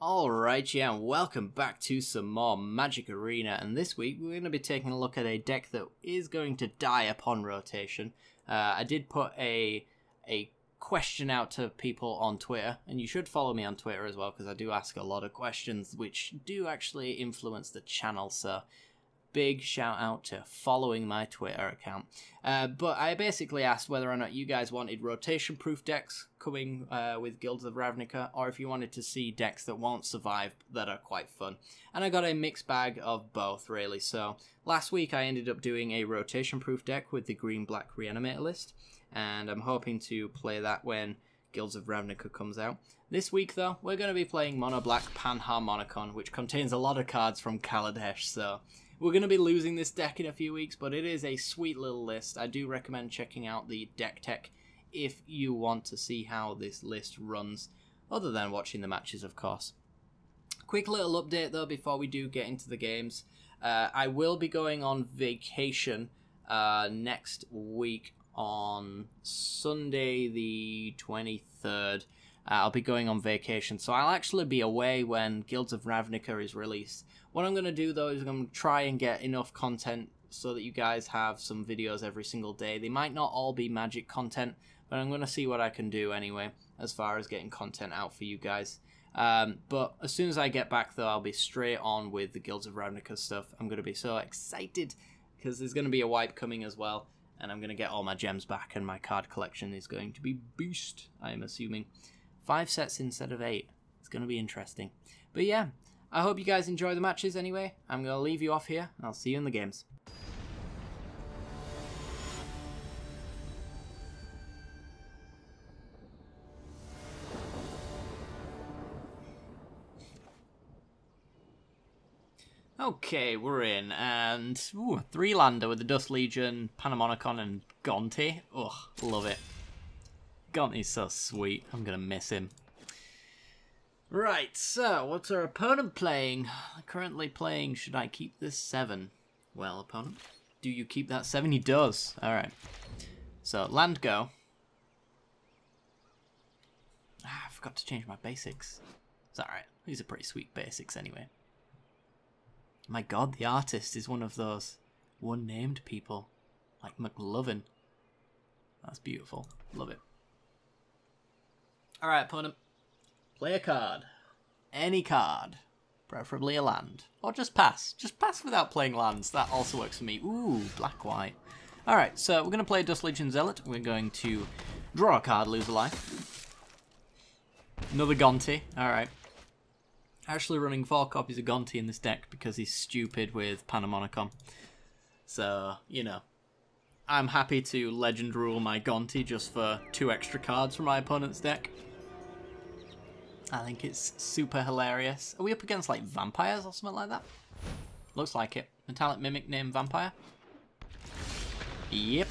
Alright, yeah, and welcome back to some more Magic Arena, and this week we're going to be taking a look at a deck that is going to die upon rotation. I did put a question out to people on Twitter, and you should follow me on Twitter as well, because I do ask a lot of questions which do actually influence the channel, so big shout out to following my Twitter account. But I basically asked whether or not you guys wanted rotation proof decks coming with Guilds of Ravnica, or if you wanted to see decks that won't survive that are quite fun. And I got a mixed bag of both, really. So last week I ended up doing a rotation proof deck with the green-black Reanimator list, and I'm hoping to play that when Guilds of Ravnica comes out. This week though, we're going to be playing mono-black Panharmonicon, which contains a lot of cards from Kaladesh, so we're going to be losing this deck in a few weeks, but it is a sweet little list. I do recommend checking out the deck tech if you want to see how this list runs, other than watching the matches, of course. Quick little update, though, before we do get into the games. I will be going on vacation next week on Sunday the 23rd. I'll be going on vacation, so I'll actually be away when Guilds of Ravnica is released. What I'm going to do, though, is I'm going to try and get enough content so that you guys have some videos every single day. They might not all be Magic content, but I'm going to see what I can do anyway, as far as getting content out for you guys. But as soon as I get back, though, I'll be straight on with the Guilds of Ravnica stuff. I'm going to be so excited, because there's going to be a wipe coming as well, and I'm going to get all my gems back, and my card collection is going to be beast, I'm assuming. 5 sets instead of 8. It's going to be interesting. But yeah, I hope you guys enjoy the matches anyway. I'm going to leave you off here. I'll see you in the games. Okay, we're in, and 3-lander with the Dust Legion, Panharmonicon, and Gonti. Ugh, love it. Gonti's so sweet. I'm going to miss him. Right, so what's our opponent playing? Currently playing, should I keep this 7? Well, opponent, do you keep that 7? He does. Alright. So, land go. I forgot to change my basics. It's alright. These are pretty sweet basics anyway. My god, the artist is one of those one-named people. Like McLovin. That's beautiful. Love it. Alright, opponent. Play a card. Any card. Preferably a land. Or just pass. Just pass without playing lands. That also works for me. Ooh, black-white. Alright, so we're going to play Dust Legion Zealot. We're going to draw a card, lose a life. Another Gonti. Alright. Actually running 4 copies of Gonti in this deck because he's stupid with Panharmonicon. So, you know. I'm happy to legend rule my Gonti just for 2 extra cards from my opponent's deck. I think it's super hilarious. Are we up against like vampires or something like that? Looks like it. Metallic Mimic named Vampire. Yep.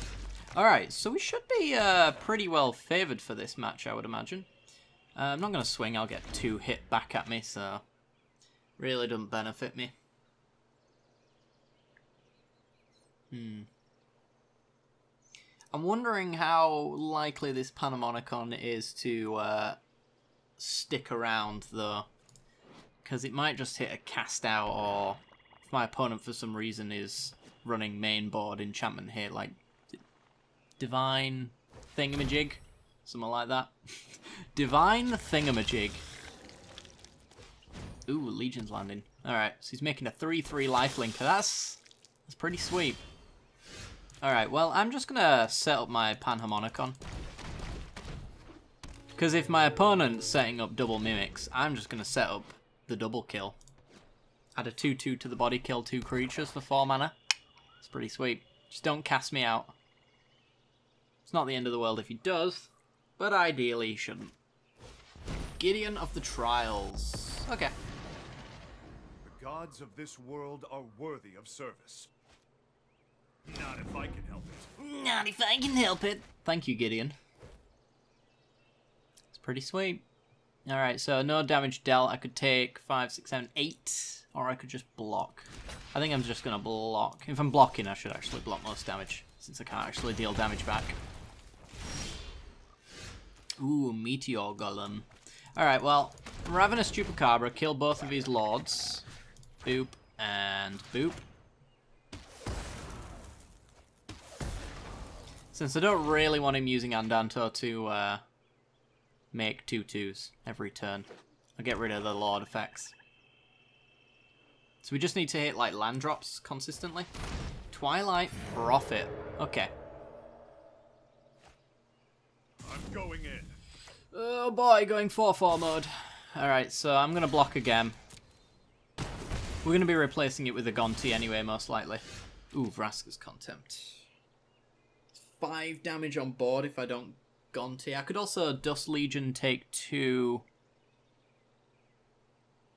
Alright, so we should be pretty well favoured for this match, I would imagine. I'm not going to swing, I'll get 2 hit back at me, so really doesn't benefit me. I'm wondering how likely this Panharmonicon is to stick around, though, because it might just hit a cast out, or if my opponent for some reason is running main board enchantment hit, like Divine Thingamajig, something like that. Divine Thingamajig. Ooh, Legion's landing. Alright, so he's making a 3/3 lifelinker. That's pretty sweet. Alright, well, I'm just going to set up my Panharmonicon. Because if my opponent's setting up double mimics, I'm just going to set up the double kill. Add a 2/2 to the body, kill 2 creatures for 4 mana. It's pretty sweet. Just don't cast me out. It's not the end of the world if he does, but ideally he shouldn't. Gideon of the Trials. Okay. The gods of this world are worthy of service. Not if I can help it. Not if I can help it. Thank you, Gideon. It's pretty sweet. Alright, so no damage dealt. I could take 5, 6, 7, 8. Or I could just block. I think I'm just going to block. If I'm blocking, I should actually block most damage, since I can't actually deal damage back. Ooh, Meteor Golem. Alright, well, Ravenous Chupacabra, kill both of his lords. Boop and boop. Since I don't really want him using Andanto to make 2/2s every turn, I'll get rid of the lord effects. So we just need to hit like land drops consistently. Twilight Prophet. Okay. I'm going in. Oh boy, going 4/4 mode. Alright, so I'm going to block again. We're going to be replacing it with a Gonti anyway, most likely. Ooh, Vraska's Contempt. 5 damage on board if I don't Gonti. I could also Dust Legion take 2.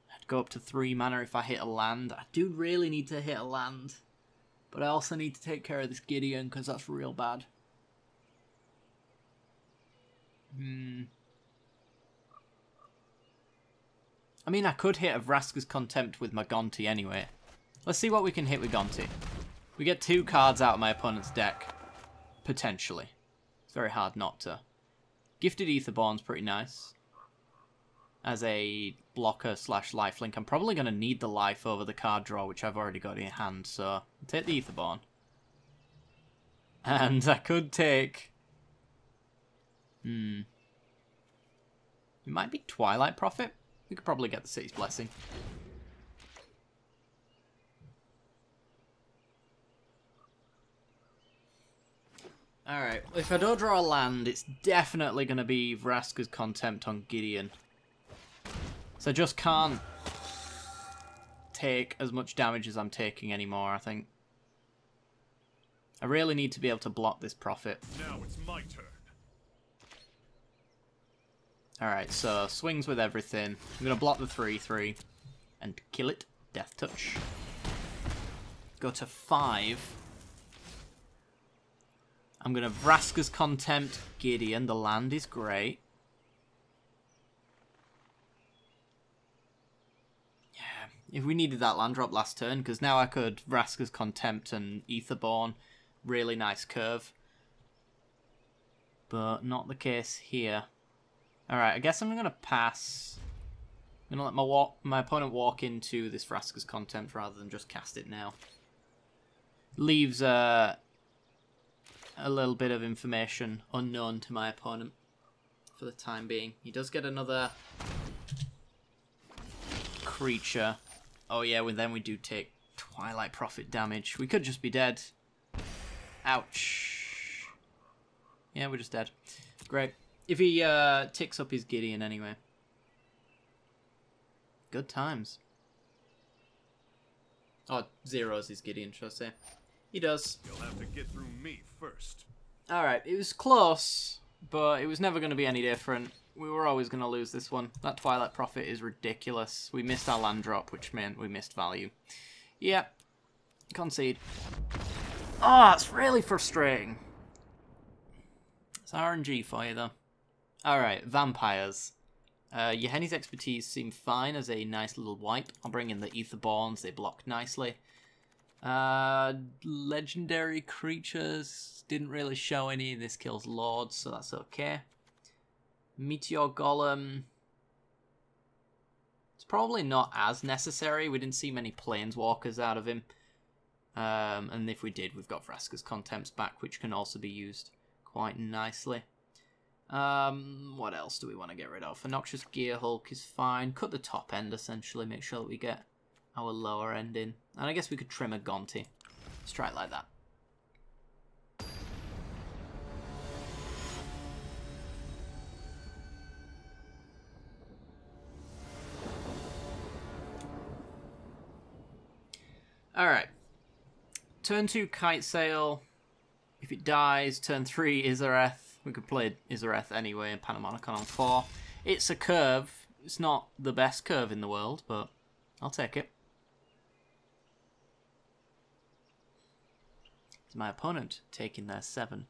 I'd go up to 3 mana if I hit a land. I do really need to hit a land. But I also need to take care of this Gideon because that's real bad. I mean, I could hit a Vraska's Contempt with my Gonti anyway. Let's see what we can hit with Gonti. We get 2 cards out of my opponent's deck. Potentially. It's very hard not to. Gifted Aetherborn's pretty nice. As a blocker / lifelink. I'm probably going to need the life over the card draw, which I've already got in hand, so I'll take the Aetherborn. And I could take... It might be Twilight Prophet. We could probably get the City's Blessing. Alright, if I don't draw a land, it's definitely going to be Vraska's Contempt on Gideon. So I just can't take as much damage as I'm taking anymore, I think. I really need to be able to block this Prophet. Now it's my turn. Alright, so swings with everything. I'm going to block the 3/3 and kill it. Death Touch. Go to 5. I'm going to Vraska's Contempt Gideon. The land is great. Yeah, if we needed that land drop last turn, because now I could Vraska's Contempt and Aetherborn. Really nice curve. But not the case here. Alright, I guess I'm going to pass. I'm going to let my opponent walk into this Vraska's Contempt rather than just cast it now. Leaves a little bit of information unknown to my opponent for the time being. He does get another creature. Oh yeah, then we do take Twilight Prophet damage. We could just be dead. Ouch. Yeah, we're just dead. Great. If he ticks up his Gideon anyway. Good times. Oh, zeros his Gideon, should I say. He does. You'll have to get through me first. Alright, it was close, but it was never going to be any different. We were always going to lose this one. That Twilight Prophet is ridiculous. We missed our land drop, which meant we missed value. Yeah. Concede. Oh, it's really frustrating. It's RNG for you, though. Alright, Vampires. Yeheni's Expertise seem fine as a nice little wipe. I'll bring in the Aetherborns. They block nicely. Legendary creatures didn't really show any. This kills lords, so that's okay. Meteor Golem. It's probably not as necessary. We didn't see many planeswalkers out of him. And if we did, we've got Vraska's Contempts back, which can also be used quite nicely. What else do we want to get rid of? A Noxious Gearhulk is fine. Cut the top end, essentially. Make sure that we get our lower end in. And I guess we could trim a Gonti. Let's try it like that. Alright. Turn 2 Kite Sail. If it dies, turn 3 Izareth. We could play Izareth anyway and Panharmonicon on 4. It's a curve. It's not the best curve in the world, but I'll take it. Is my opponent taking their 7?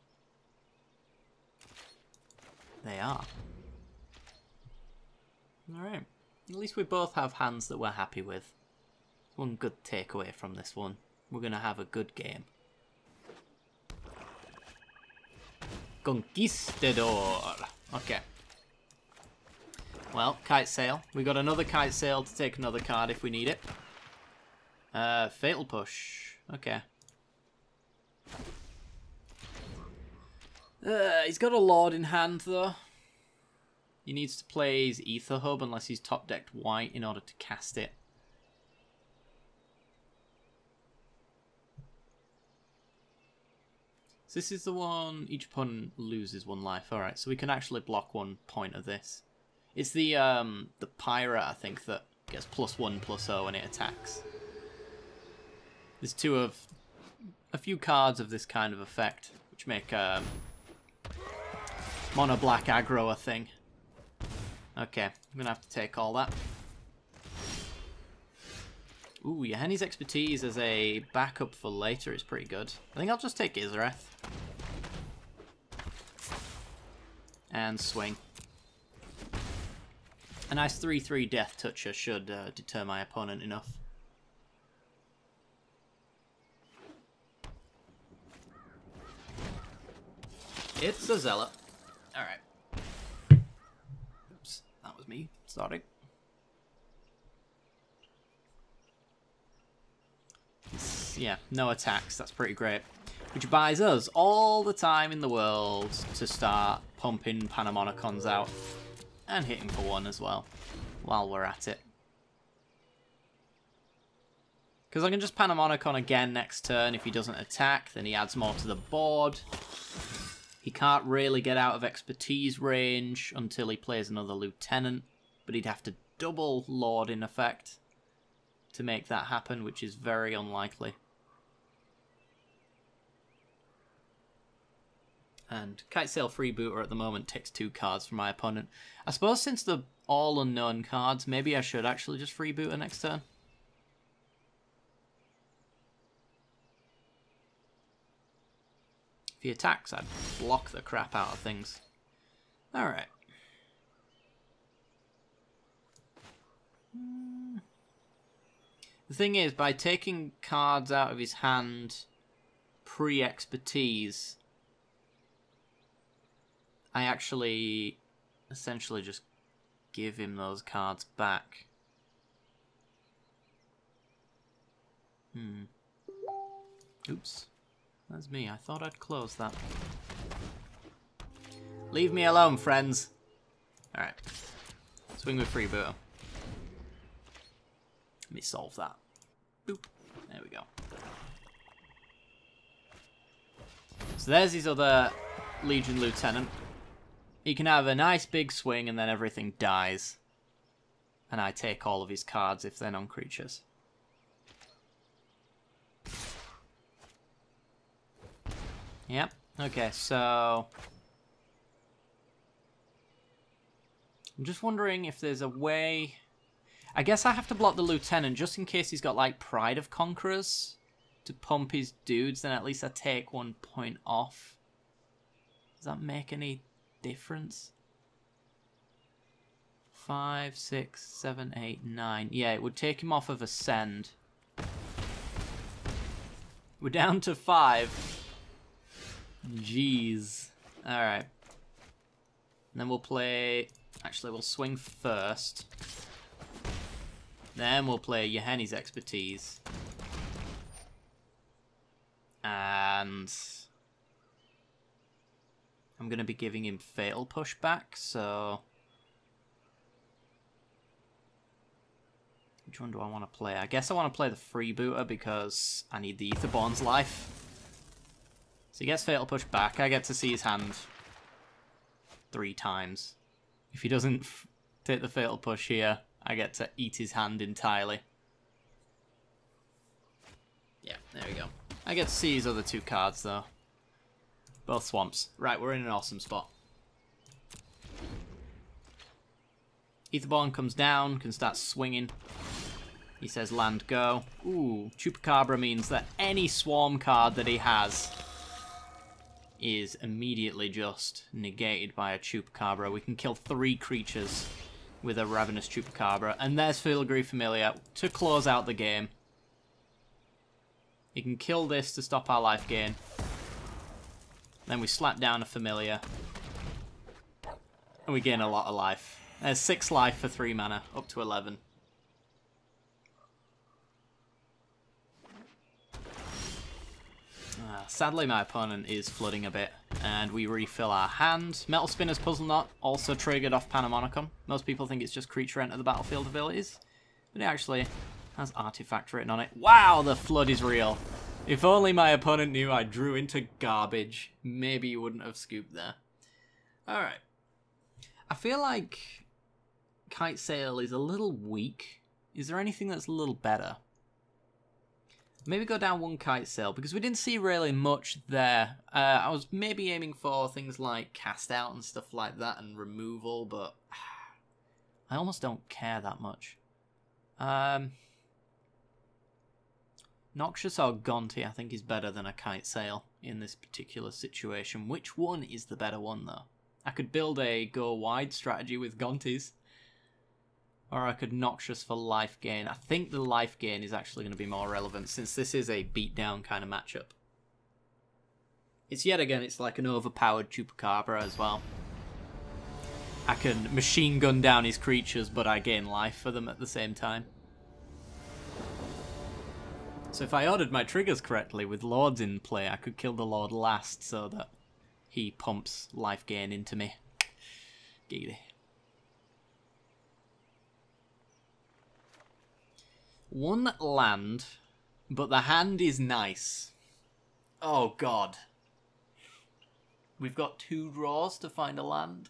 They are. Alright. At least we both have hands that we're happy with. One good takeaway from this one. We're going to have a good game. Conquistador. Okay. Well, Kite Sail. We got another Kite Sail to take another card if we need it. Fatal Push. Okay. He's got a Lord in hand, though. He needs to play his Ether Hub unless he's top-decked white in order to cast it. So this is the one, each opponent loses 1 life. Alright, so we can actually block 1 point of this. It's the Pirate, I think, that gets +1/+0 when it attacks. There's a few cards of this kind of effect, which make mono black aggro a thing. Okay, I'm gonna have to take all that. Ooh, Yahenni's Expertise as a backup for later is pretty good. I think I'll just take Izareth. And swing. A nice 3/3 Death Toucher should deter my opponent enough. It's a Zealot. Alright. Oops, that was me. Sorry. Yeah, no attacks. That's pretty great. Which buys us all the time in the world to start pumping Panharmonicons out. And hitting for 1 as well, while we're at it. Because I can just Panharmonicon again next turn. If he doesn't attack, then he adds more to the board. He can't really get out of Expertise range until he plays another Lieutenant. But he'd have to double Lord in effect to make that happen, which is very unlikely. And Kite Sail Freebooter at the moment takes 2 cards from my opponent. I suppose since the all unknown cards, maybe I should actually just Freebooter next turn. If he attacks, I'd block the crap out of things. Alright. The thing is, by taking cards out of his hand pre-expertise, I actually essentially just give him those cards back. Oops. That's me. I thought I'd close that. Leave me alone, friends. Alright. Swing with Freebooter. Let me solve that. Boop. There we go. So there's his other Legion Lieutenant. He can have a nice big swing and then everything dies. And I take all of his cards if they're non-creatures. Yep. Okay, so I'm just wondering if there's a way. I guess I have to block the Lieutenant just in case he's got like Pride of Conquerors to pump his dudes, then at least I take 1 point off. Does that make any difference? 5, 6, 7, 8, 9. Yeah, it would take him off of Ascend. We're down to 5. Jeez. Alright. And then we'll play. Actually, we'll swing first. Then we'll play Yahenni's Expertise. And I'm going to be giving him Fatal Push back, so which one do I want to play? I guess I want to play the Freebooter because I need the Etherborn's life. So he gets Fatal Push back. I get to see his hand 3 times. If he doesn't take the Fatal Push here, I get to eat his hand entirely. Yeah, there we go. I get to see his other 2 cards, though. Both swamps. Right, we're in an awesome spot. Etherborn comes down, can start swinging. He says land go. Ooh, Chupacabra means that any swarm card that he has is immediately just negated by a Chupacabra. We can kill 3 creatures with a Ravenous Chupacabra. And there's Filigree Familiar to close out the game. He can kill this to stop our life gain. Then we slap down a Familiar. And we gain a lot of life. There's 6 life for 3 mana, up to 11. Sadly, my opponent is flooding a bit, and we refill our hand. Metal Spinner's Puzzle Knot also triggered off Panharmonicon. Most people think it's just creature enter the battlefield abilities, but it actually has artifact written on it. Wow, the flood is real. If only my opponent knew I drew into garbage, maybe he wouldn't have scooped there. Alright. I feel like Kite Sail is a little weak. Is there anything that's a little better? Maybe go down 1 Kite Sail, because we didn't see really much there. I was maybe aiming for things like Cast Out and stuff like that, and removal, but I almost don't care that much. Noxious or Gonti, I think, is better than a Kite Sail in this particular situation. Which one is the better one, though? I could build a go wide strategy with Gontis. Or I could Noxious for life gain. I think the life gain is actually going to be more relevant, since this is a beatdown kind of matchup. It's yet again, it's like an overpowered Chupacabra as well. I can machine gun down his creatures, but I gain life for them at the same time. So if I ordered my triggers correctly with Lords in play, I could kill the Lord last so that he pumps life gain into me. Giggity. 1 land, but the hand is nice. Oh god. We've got 2 draws to find a land.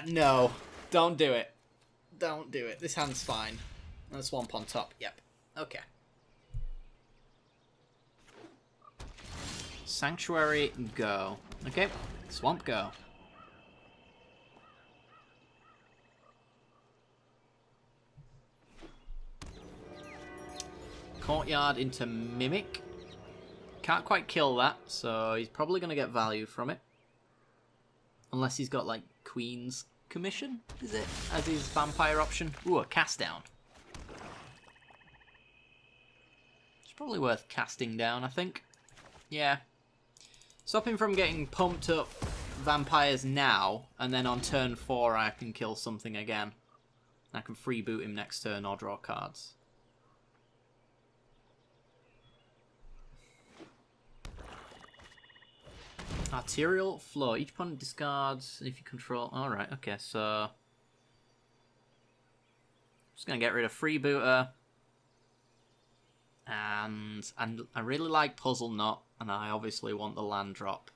No. Don't do it. Don't do it. This hand's fine. And Swamp on top. Yep. Okay. Sanctuary, go. Okay. Swamp, go. Courtyard into Mimic. Can't quite kill that, so he's probably going to get value from it. Unless he's got, like, Queen's Commission, is it? As his vampire option. Ooh, a cast down. It's probably worth casting down, I think. Yeah. Stop him from getting pumped up vampires now, and then on turn 4 I can kill something again. I can freeboot him next turn or draw cards. Arterial Flow. Each opponent discards if you control... Alright, okay, so... Just gonna get rid of Freebooter. And I really like Puzzle Knot, and I obviously want the land drop.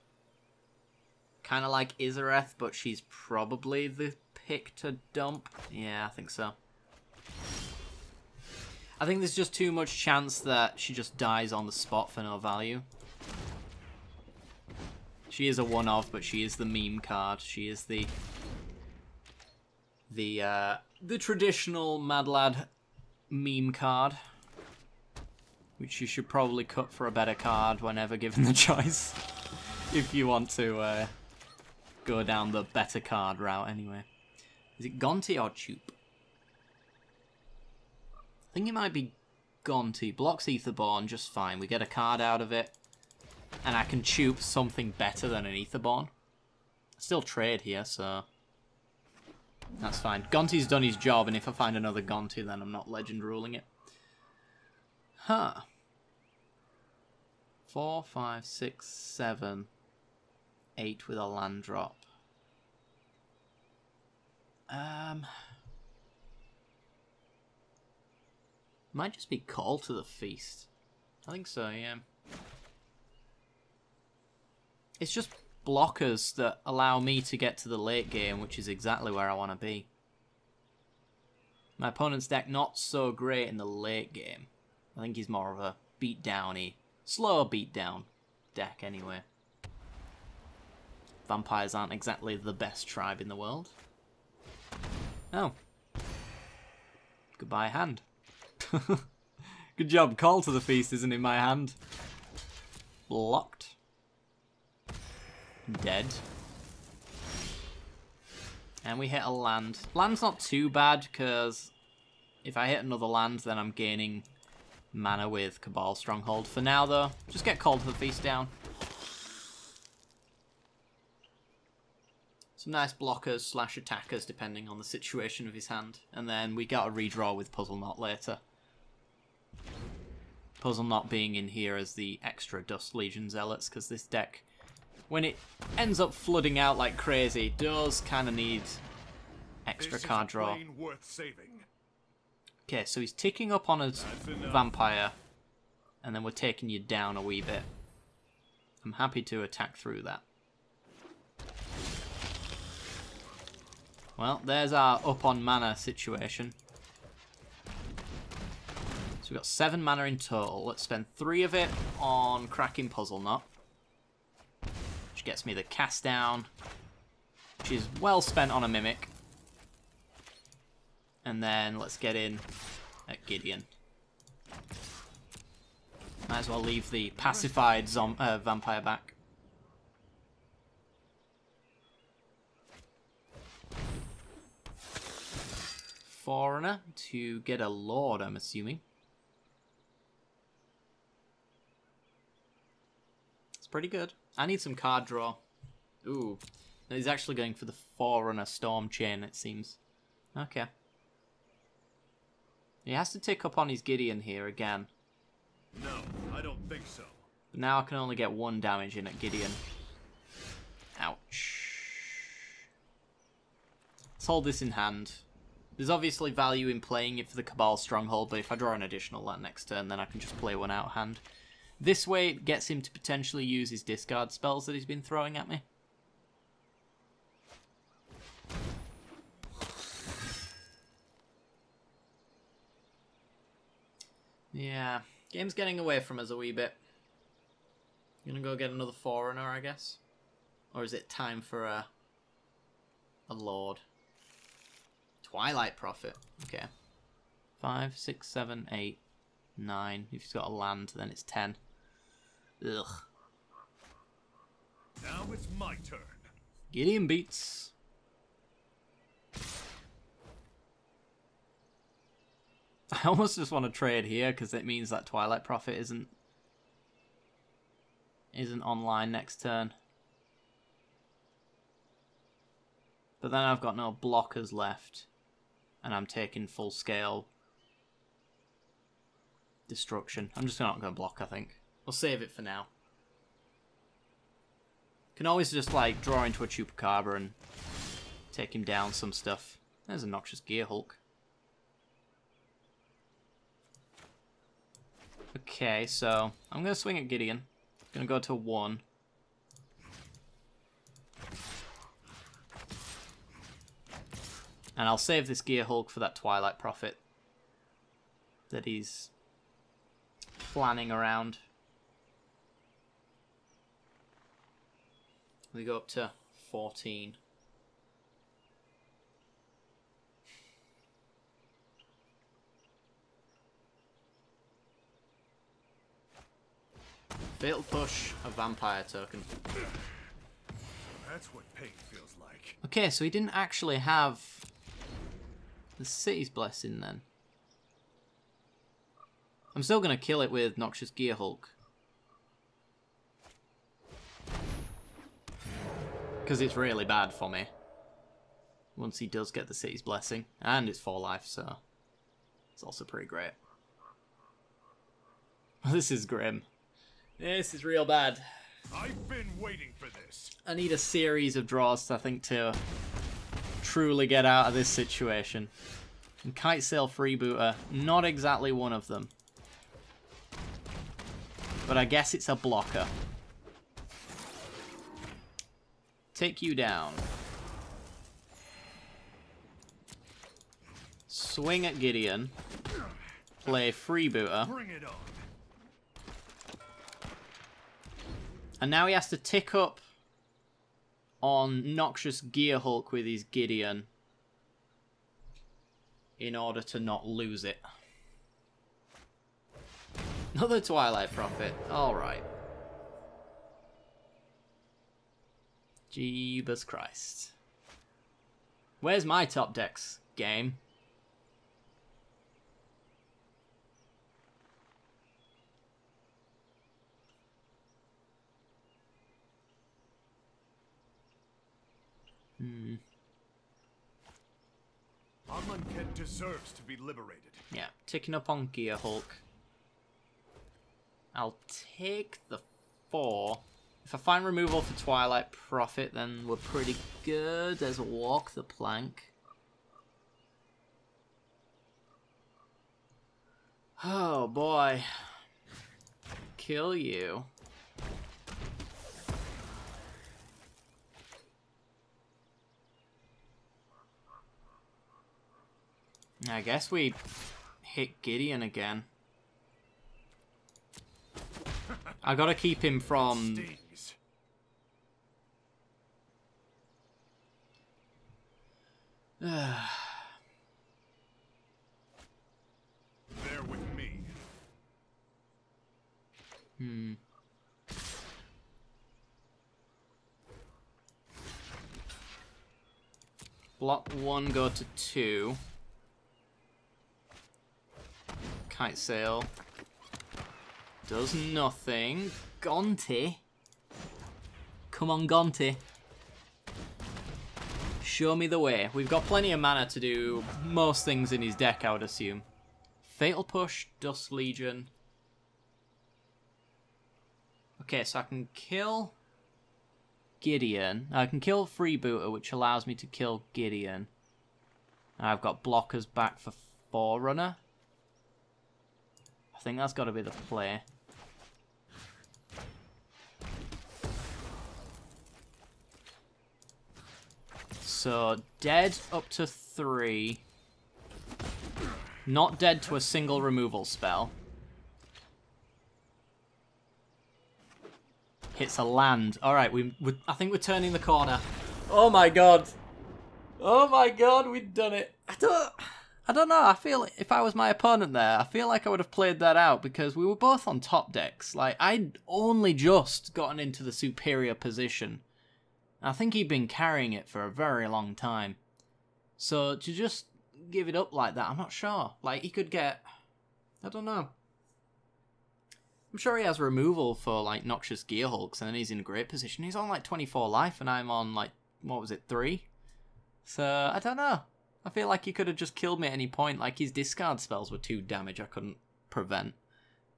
Kind of like Izareth, but she's probably the pick to dump. Yeah, I think so. I think there's just too much chance that she just dies on the spot for no value. She is a one-of, but she is the meme card. She is the traditional MadLad meme card, which you should probably cut for a better card whenever given the choice, if you want to go down the better card route anyway. Is it Gonti or Chup? I think it might be Gonti. Blocks Aetherborn just fine. We get a card out of it. And I can Chup something better than an Aetherborn. Still trade here, so... That's fine. Gonti's done his job, and if I find another Gonti, then I'm not legend ruling it. Huh. 4, 5, 6, 7, 8 with a land drop. Might just be Call to the Feast. I think so, yeah. It's just blockers that allow me to get to the late game, which is exactly where I want to be. My opponent's deck not so great in the late game. I think he's more of a beatdowny, slow beatdown deck anyway. Vampires aren't exactly the best tribe in the world. Oh. Goodbye, hand. Good job. Call to the Feast isn't in my hand. Blocked. Dead. And we hit a land. Land's not too bad, because if I hit another land, then I'm gaining mana with Cabal Stronghold. For now, though, just get Call to the Feast down. Some nice blockers slash attackers depending on the situation of his hand. And then we got a redraw with Puzzle Knot later. Puzzle Knot being in here as the extra Dust Legion Zealots, because this deck, when it ends up flooding out like crazy, does kind of need extra card draw. Okay, so he's ticking up on his Vampire, and then we're taking you down a wee bit. I'm happy to attack through that. Well, there's our up on mana situation. So we've got 7 mana in total. Let's spend 3 of it on cracking Puzzle Knot, which gets me the cast down, which is well spent on a Mimic. And then let's get in at Gideon. Might as well leave the pacified Vampire back. Foreigner to get a Lord, I'm assuming. It's pretty good. I need some card draw. Ooh. He's actually going for the Forerunner Storm Chain, it seems. Okay. He has to tick up on his Gideon here again. No, I don't think so. But now I can only get 1 damage in at Gideon. Ouch. Let's hold this in hand. There's obviously value in playing it for the Cabal Stronghold, but if I draw an additional land next turn, then I can just play 1 out of hand. This way it gets him to potentially use his discard spells that he's been throwing at me. Yeah, game's getting away from us a wee bit. Gonna go get another Forerunner, I guess? Or is it time for a Lord? Twilight Prophet. Okay. 5, 6, 7, 8, 9. If he's got a land, then it's 10. Ugh. Now it's my turn. Gideon beats. I almost just want to trade here because it means that Twilight Prophet isn't online next turn. But then I've got no blockers left, and I'm taking full scale destruction. I'm just not going to block, I think. We'll save it for now. Can always just like draw into a Chupacabra and take him down some stuff. There's a Noxious Gear Hulk. Okay, so I'm going to swing at Gideon. Going to go to 1. And I'll save this Gear Hulk for that Twilight Prophet that he's planning around. We go up to 14. Fatal Push, a Vampire token. That's what pain feels like. Okay, so he didn't actually have the City's Blessing then. I'm still going to kill it with Noxious Gear Hulk. Because it's really bad for me. Once he does get the City's Blessing. And it's 4 life, so it's also pretty great. This is grim. This is real bad. I've been waiting for this. I need a series of draws, I think, to truly get out of this situation. And Kite Sail Freebooter, not exactly one of them. But I guess it's a blocker. Take you down. Swing at Gideon. Play Freebooter. Bring it on. And now he has to tick up on Noxious Gear Hulk with his Gideon in order to not lose it. Another Twilight Prophet. Alright. Jeebus Christ. Where's my top decks, game? Panharmonicon deserves to be liberated. Yeah, ticking up on Gear Hulk. I'll take the 4. If I find removal for Twilight Prophet, then we're pretty good. There's a Walk the Plank. Oh boy. Kill you. I guess we hit Gideon again. I gotta keep him from... Stings. Bear with me. Block 1, go to 2. Kite Sail. Does nothing. Gonti. Come on, Gonti. Show me the way. We've got plenty of mana to do most things in his deck, I would assume. Fatal Push, Dust Legion. Okay, so I can kill Gideon. I can kill Freebooter, which allows me to kill Gideon. I've got blockers back for Forerunner. I think that's got to be the play. So, dead up to 3. Not dead to a single removal spell. Hits a land. Alright, I think we're turning the corner. Oh my god. Oh my god, we've done it. I don't know, I feel if I was my opponent there, I feel like I would have played that out because we were both on top decks. Like, I'd only just gotten into the superior position. I think he'd been carrying it for a very long time. So, to just give it up like that, I'm not sure. Like, he could get... I don't know. I'm sure he has removal for, like, Noxious Gear Hulks, and then he's in a great position. He's on, like, 24 life, and I'm on, like, what was it, 3? So, I don't know. I feel like he could have just killed me at any point. Like, his discard spells were 2 damage I couldn't prevent.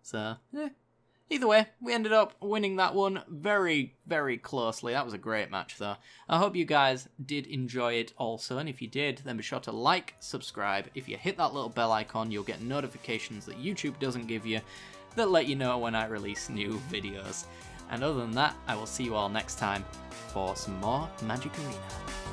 So, yeah. Either way, we ended up winning that one very, very closely. That was a great match, though. I hope you guys did enjoy it also, and if you did, then be sure to like, subscribe. If you hit that little bell icon, you'll get notifications that YouTube doesn't give you that let you know when I release new videos. And other than that, I will see you all next time for some more Magic Arena.